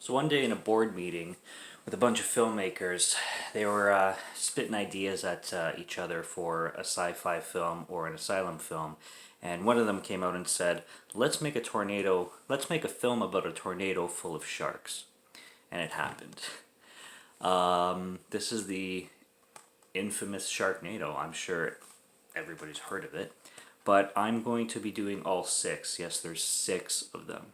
So one day in a board meeting with a bunch of filmmakers, they were spitting ideas at each other for a sci-fi film or an asylum film. And one of them came out and said, let's make a film about a tornado full of sharks. And it happened. This is the infamous Sharknado. I'm sure everybody's heard of it. But I'm going to be doing all six. Yes, there's six of them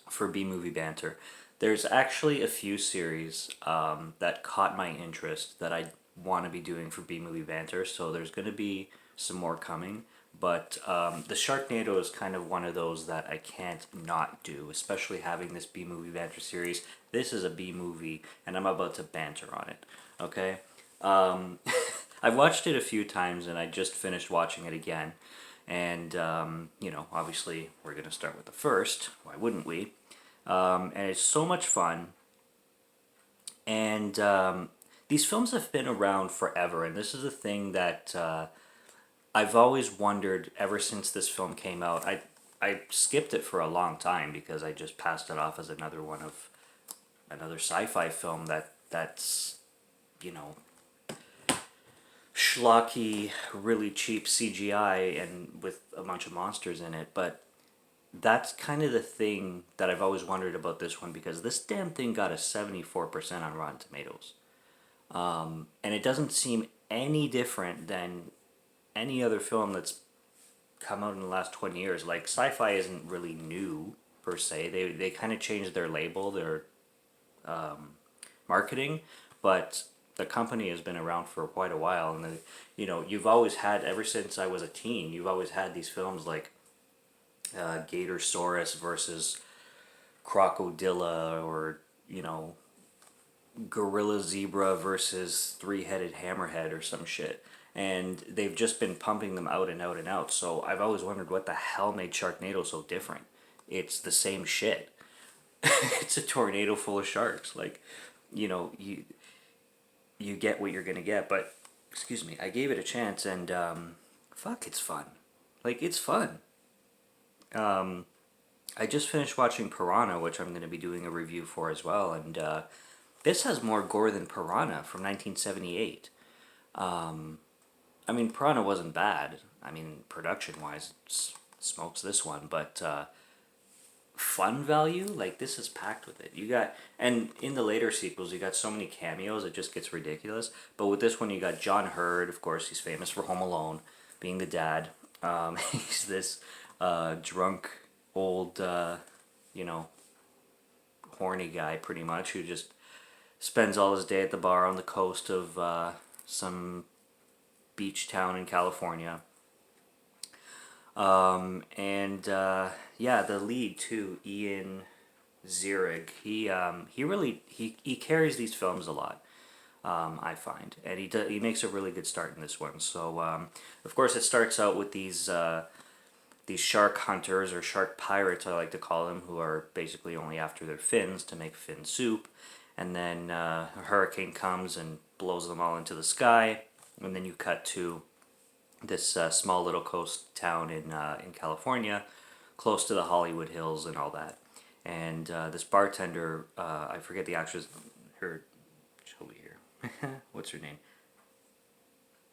for B-Movie Banter. There's actually a few series that caught my interest that I want to be doing for B-Movie Banter, so there's going to be some more coming. But the Sharknado is kind of one of those that I can't not do, especially having this B-Movie Banter series. This is a B-movie, and I'm about to banter on it, okay? I've watched it a few times, and I just finished watching it again. And, obviously, we're going to start with the first. Why wouldn't we? And it's so much fun. And these films have been around forever, and this is a thing that I've always wondered ever since this film came out. I skipped it for a long time because I just passed it off as another sci-fi film that's, schlocky, really cheap CGI and with a bunch of monsters in it, but that's kind of the thing that I've always wondered about this one, because this damn thing got a 74% on Rotten Tomatoes. And it doesn't seem any different than any other film that's come out in the last 20 years. Like, sci-fi isn't really new, per se. They kind of changed their label, their marketing, but the company has been around for quite a while. And, you've always had, ever since I was a teen, you've always had these films like Gatorsaurus versus Crocodilla, or Gorilla Zebra versus Three-Headed Hammerhead or some shit, and they've just been pumping them out and out and out. So I've always wondered what the hell made Sharknado so different. It's the same shit. It's a tornado full of sharks. Like, you get what you're gonna get. But excuse me, I gave it a chance, and fuck, it's fun. Like, it's fun. I just finished watching Piranha, which I'm going to be doing a review for as well, and this has more gore than Piranha from 1978. I mean, Piranha wasn't bad. I mean, production-wise, smokes this one, but fun value, like, this is packed with it. And in the later sequels, you got so many cameos, it just gets ridiculous. But with this one, you got John Hurd, of course, he's famous for Home Alone, being the dad. He's this drunk, old, horny guy, pretty much, who just spends all his day at the bar on the coast of some beach town in California. The lead too, Ian Ziering, he carries these films a lot. I find, and he makes a really good start in this one. So of course it starts out with these shark hunters, or shark pirates, I like to call them, who are basically only after their fins to make fin soup. And then a hurricane comes and blows them all into the sky. And then you cut to this small little coast town in California, close to the Hollywood Hills and all that. And this bartender, I forget the actress, she'll be here. What's her name?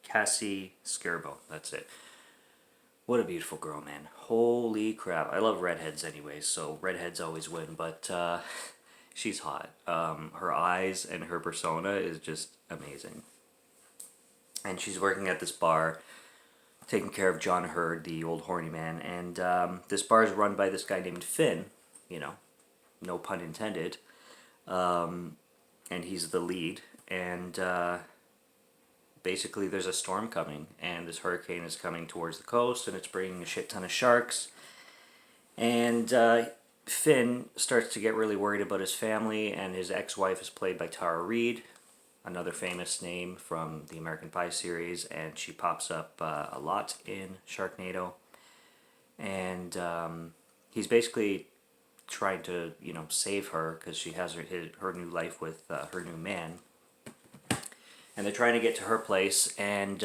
Cassie Scarbo, that's it. What a beautiful girl, man. Holy crap. I love redheads anyways, so redheads always win, but she's hot. Her eyes and her persona is just amazing. And she's working at this bar, taking care of John Hurd, the old horny man, and this bar is run by this guy named Finn, no pun intended, and he's the lead, and basically there's a storm coming, and this hurricane is coming towards the coast, and it's bringing a shit ton of sharks, and Finn starts to get really worried about his family, and his ex-wife is played by Tara Reid, another famous name from the American Pie series, and she pops up a lot in Sharknado, and he's basically trying to, save her, because she has her new life with her new man, and they're trying to get to her place, and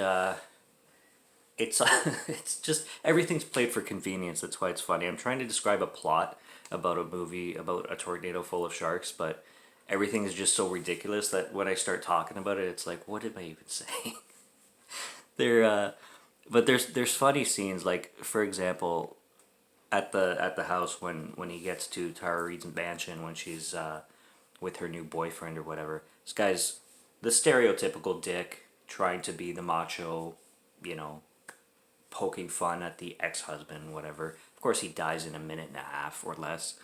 it's it's just, everything's played for convenience. That's why it's funny. I'm trying to describe a plot about a movie about a tornado full of sharks, but everything is just so ridiculous that when I start talking about it, it's like, what am I even saying? There, but there's funny scenes, like for example, at the house when he gets to Tara Reid's mansion when she's with her new boyfriend or whatever. This guy's the stereotypical dick trying to be the macho, you know, poking fun at the ex-husband, whatever. Of course, he dies in a minute and a half or less.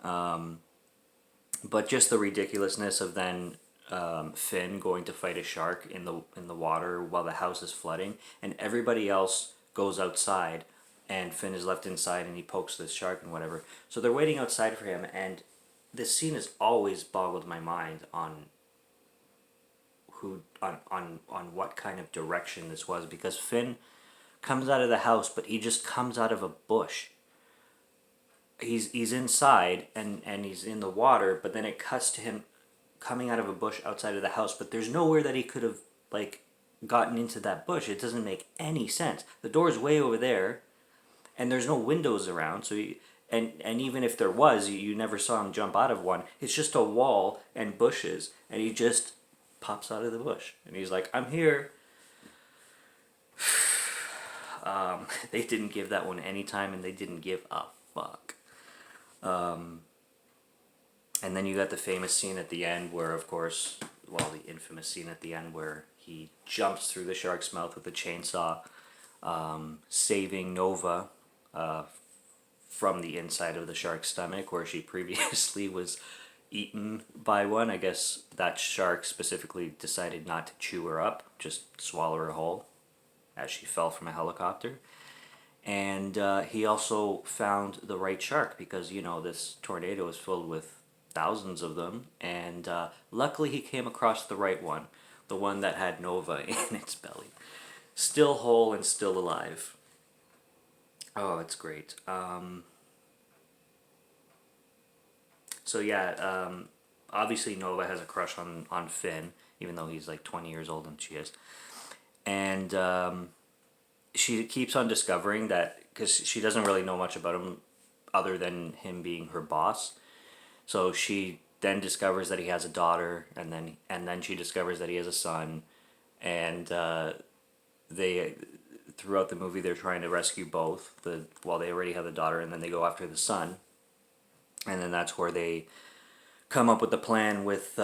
But just the ridiculousness of then Finn going to fight a shark in the water while the house is flooding, and everybody else goes outside, and Finn is left inside, and he pokes this shark and whatever. So they're waiting outside for him, and this scene has always boggled my mind on on what kind of direction this was, because Finn comes out of the house, but he just comes out of a bush. He's inside and he's in the water, but then it cuts to him coming out of a bush outside of the house, but there's nowhere that he could have like gotten into that bush. It doesn't make any sense. The door's way over there, and there's no windows around, so and even if there was, you never saw him jump out of one. It's just a wall and bushes, and he just pops out of the bush, and he's like, "I'm here." They didn't give that one any time, and they didn't give a fuck. And then you got the famous scene at the end where, of course, well, the infamous scene at the end where he jumps through the shark's mouth with a chainsaw, saving Nova from the inside of the shark's stomach, where she previously was eaten by one. I guess that shark specifically decided not to chew her up, just swallow her whole as she fell from a helicopter. And he also found the right shark because, you know, this tornado is filled with thousands of them. And luckily he came across the right one, the one that had Nova in its belly. Still whole and still alive. Oh, it's great. So yeah, obviously Nova has a crush on Finn, even though he's like 20 years older than she is. And she keeps on discovering that, because she doesn't really know much about him other than him being her boss. So she then discovers that he has a daughter, and then she discovers that he has a son, and they throughout the movie they're trying to rescue both. While they already have the daughter, and then they go after the son, and then that's where they come up with the plan with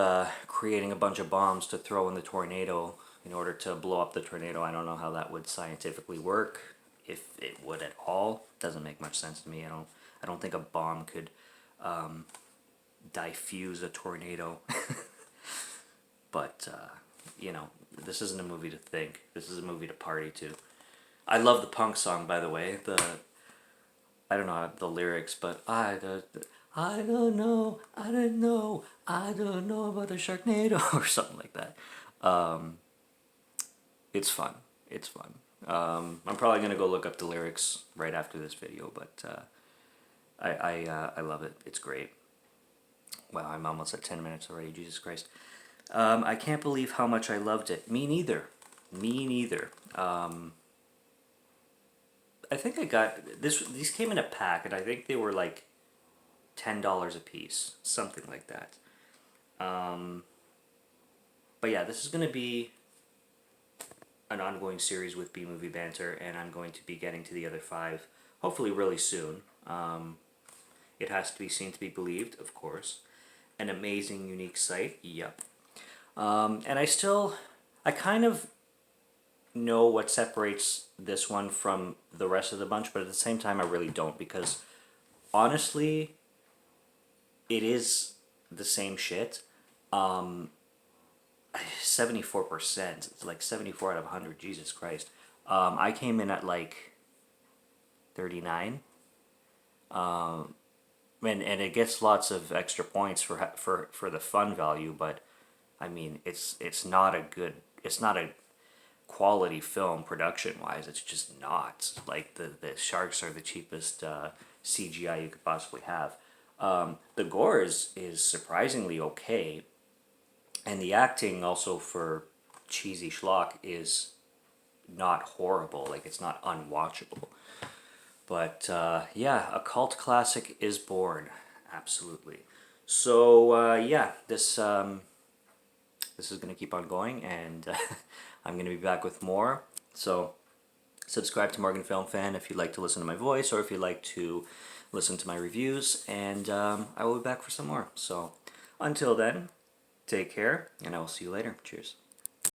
creating a bunch of bombs to throw in the tornado in order to blow up the tornado. I don't know how that would scientifically work, if it would at all. Doesn't make much sense to me. I don't think a bomb could diffuse a tornado. But you know, this isn't a movie to think. This is a movie to party to. I love the punk song, by the way. I don't know the lyrics, but I don't know about the Sharknado or something like that. It's fun. It's fun. I'm probably gonna go look up the lyrics right after this video, but I love it. It's great. Wow, I'm almost at 10 minutes already. Jesus Christ. I can't believe how much I loved it. Me neither. Me neither. I think I got this. These came in a pack, and I think they were like $10 a piece, something like that. But yeah, this is gonna be an ongoing series with B Movie Banter, and I'm going to be getting to the other 5 hopefully really soon. It has to be seen to be believed, of course. An amazing, unique site, yep. And I kind of know what separates this one from the rest of the bunch, but at the same time I really don't, because honestly, it is the same shit. 74%, it's like 74 out of 100, Jesus Christ. I came in at like 39. And it gets lots of extra points for the fun value, but I mean it's not a quality film production wise. It's just not. Like the sharks are the cheapest CGI you could possibly have. The gore is surprisingly okay, and the acting also for cheesy schlock is not horrible. Like, it's not unwatchable. But yeah, a cult classic is born. Absolutely. So yeah, this is gonna keep on going, and I'm gonna be back with more. So subscribe to Morgan Film Fan if you'd like to listen to my voice, or if you'd like to listen to my reviews, and I will be back for some more. So until then, take care, and I will see you later. Cheers.